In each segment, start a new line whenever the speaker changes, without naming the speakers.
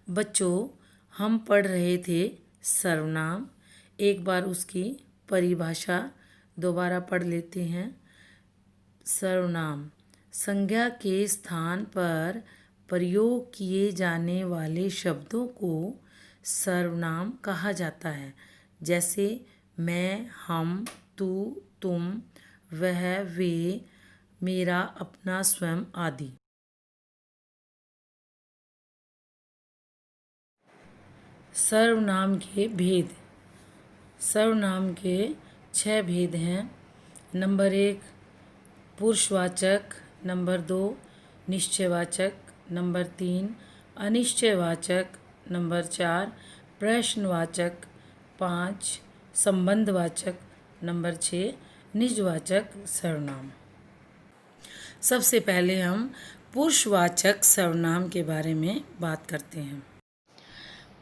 बच्चों, हम पढ़ रहे थे सर्वनाम। एक बार उसकी परिभाषा दोबारा पढ़ लेते हैं। सर्वनाम संज्ञा के स्थान पर प्रयोग किए जाने वाले शब्दों को सर्वनाम कहा जाता है। जैसे मैं, हम, तू, तुम, वह, वे, मेरा, अपना, स्वयं आदि। सर्वनाम के भेद। सर्वनाम के 6 भेद हैं। नंबर 1 पुरुषवाचक, नंबर 2 निश्चयवाचक, नंबर 3 अनिश्चयवाचक, नंबर 4 प्रश्नवाचक, 5 संबंधवाचक, नंबर 6 निजवाचक सर्वनाम। सबसे पहले हम पुरुषवाचक सर्वनाम के बारे में बात करते हैं।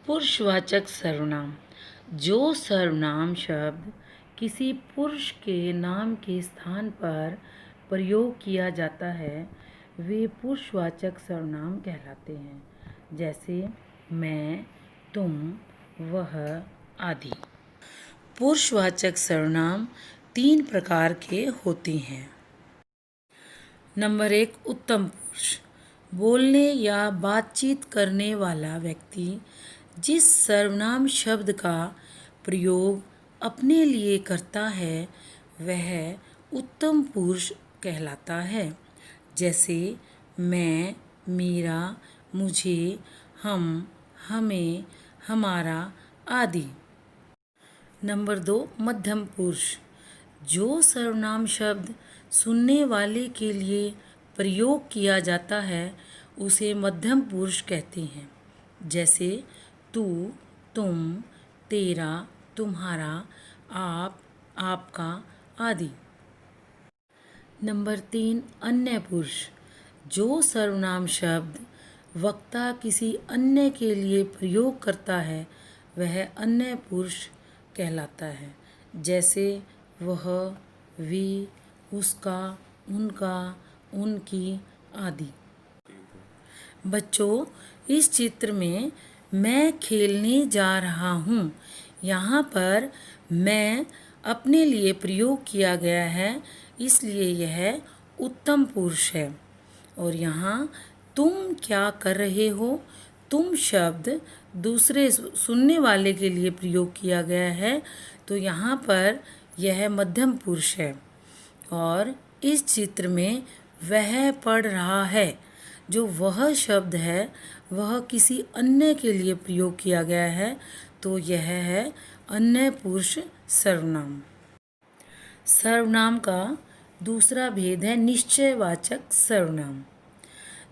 पुरुषवाचक सर्वनाम जो सर्वनाम शब्द किसी पुरुष के नाम के स्थान पर प्रयोग किया जाता है वे पुरुषवाचक सर्वनाम कहलाते हैं। जैसे मैं, तुम, वह आदि। पुरुषवाचक सर्वनाम 3 प्रकार के होते हैं। नंबर 1 उत्तम पुरुष। बोलने या बातचीत करने वाला व्यक्ति जिस सर्वनाम शब्द का प्रयोग अपने लिए करता है वह उत्तम पुरुष कहलाता है। जैसे मैं, मेरा, मुझे, हम, हमें, हमारा आदि। नंबर 2 मध्यम पुरुष। जो सर्वनाम शब्द सुनने वाले के लिए प्रयोग किया जाता है उसे मध्यम पुरुष कहते हैं। जैसे तू, तुम, तेरा, तुम्हारा, आप, आपका आदि। नंबर 3 अन्य पुरुष। जो सर्वनाम शब्द वक्ता किसी अन्य के लिए प्रयोग करता है वह अन्य पुरुष कहलाता है। जैसे वह, वे, उसका, उनका, उनकी आदि। बच्चों, इस चित्र में मैं खेलने जा रहा हूँ। यहाँ पर मैं अपने लिए प्रयोग किया गया है इसलिए यह उत्तम पुरुष है। और यहाँ तुम क्या कर रहे हो, तुम शब्द दूसरे सुनने वाले के लिए प्रयोग किया गया है तो यहाँ पर यह मध्यम पुरुष है। और इस चित्र में वह पढ़ रहा है जो वह शब्द है वह किसी अन्य के लिए प्रयोग किया गया है तो यह है अन्य पुरुष सर्वनाम। सर्वनाम का दूसरा भेद है निश्चयवाचक सर्वनाम।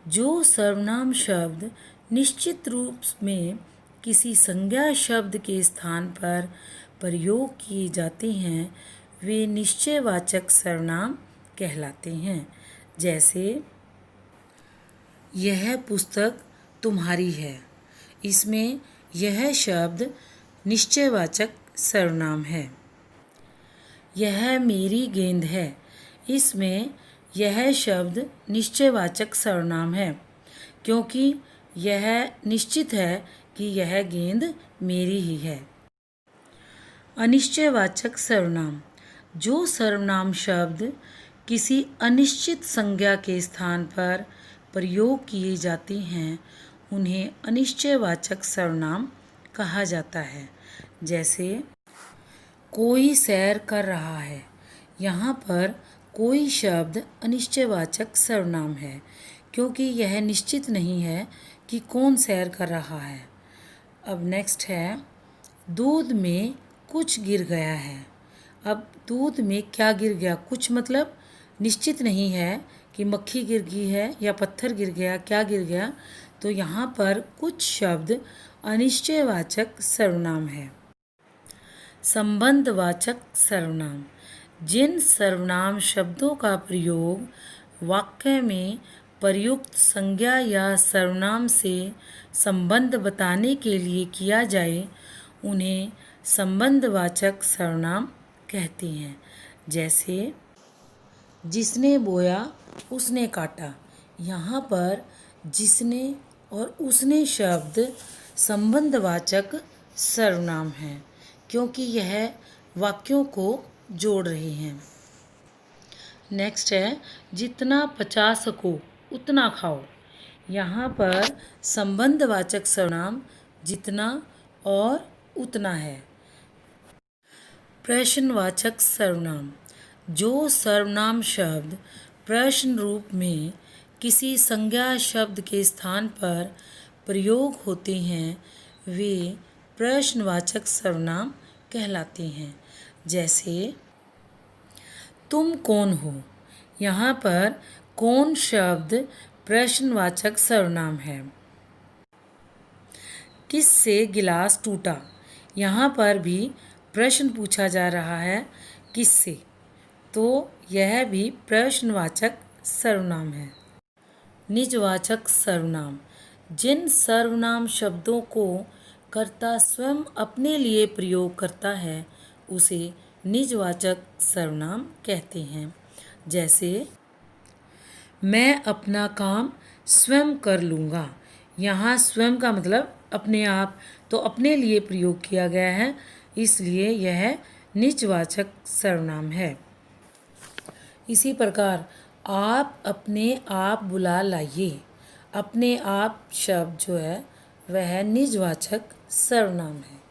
जो सर्वनाम शब्द निश्चित रूप में किसी संज्ञा शब्द के स्थान पर प्रयोग किए जाते हैं वे निश्चयवाचक सर्वनाम कहलाते हैं। जैसे यह पुस्तक तुम्हारी है। इसमें यह शब्द निश्चयवाचक सर्वनाम है। यह मेरी गेंद है। इसमें यह शब्द निश्चयवाचक सर्वनाम है क्योंकि यह निश्चित है कि यह गेंद मेरी ही है। अनिश्चयवाचक सर्वनाम जो सर्वनाम शब्द किसी अनिश्चित संज्ञा के स्थान पर प्रयोग किए जाते हैं उन्हें अनिश्चयवाचक सर्वनाम कहा जाता है। जैसे कोई सैर कर रहा है। यहाँ पर कोई शब्द अनिश्चयवाचक सर्वनाम है क्योंकि यह निश्चित नहीं है कि कौन सैर कर रहा है। अब नेक्स्ट है दूध में कुछ गिर गया है। अब दूध में क्या गिर गया, कुछ मतलब निश्चित नहीं है कि मक्खी गिर गई है या पत्थर गिर गया, क्या गिर गया, तो यहाँ पर कुछ शब्द अनिश्चयवाचक सर्वनाम है। संबंधवाचक सर्वनाम जिन सर्वनाम शब्दों का प्रयोग वाक्य में प्रयुक्त संज्ञा या सर्वनाम से संबंध बताने के लिए किया जाए उन्हें संबंधवाचक सर्वनाम कहते हैं। जैसे जिसने बोया उसने काटा। यहाँ पर जिसने और उसने शब्द संबंधवाचक सर्वनाम है क्योंकि यह वाक्यों को जोड़ रहे हैं। नेक्स्ट है जितना पचा सको उतना खाओ। यहाँ पर संबंधवाचक सर्वनाम जितना और उतना है। प्रश्नवाचक सर्वनाम, जो सर्वनाम शब्द प्रश्न रूप में किसी संज्ञा शब्द के स्थान पर प्रयोग होते हैं वे प्रश्नवाचक सर्वनाम कहलाते हैं। जैसे तुम कौन हो। यहाँ पर कौन शब्द प्रश्नवाचक सर्वनाम है। किससे गिलास टूटा। यहाँ पर भी प्रश्न पूछा जा रहा है किससे, तो यह भी प्रश्नवाचक सर्वनाम है। निजवाचक सर्वनाम, जिन सर्वनाम शब्दों को कर्ता स्वयं अपने लिए प्रयोग करता है उसे निजवाचक सर्वनाम कहते हैं। जैसे मैं अपना काम स्वयं कर लूँगा। यहाँ स्वयं का मतलब अपने आप, तो अपने लिए प्रयोग किया गया है इसलिए यह निजवाचक सर्वनाम है। इसी प्रकार आप अपने आप बुला लाइए। अपने आप शब्द जो है वह निजवाचक सर्वनाम है।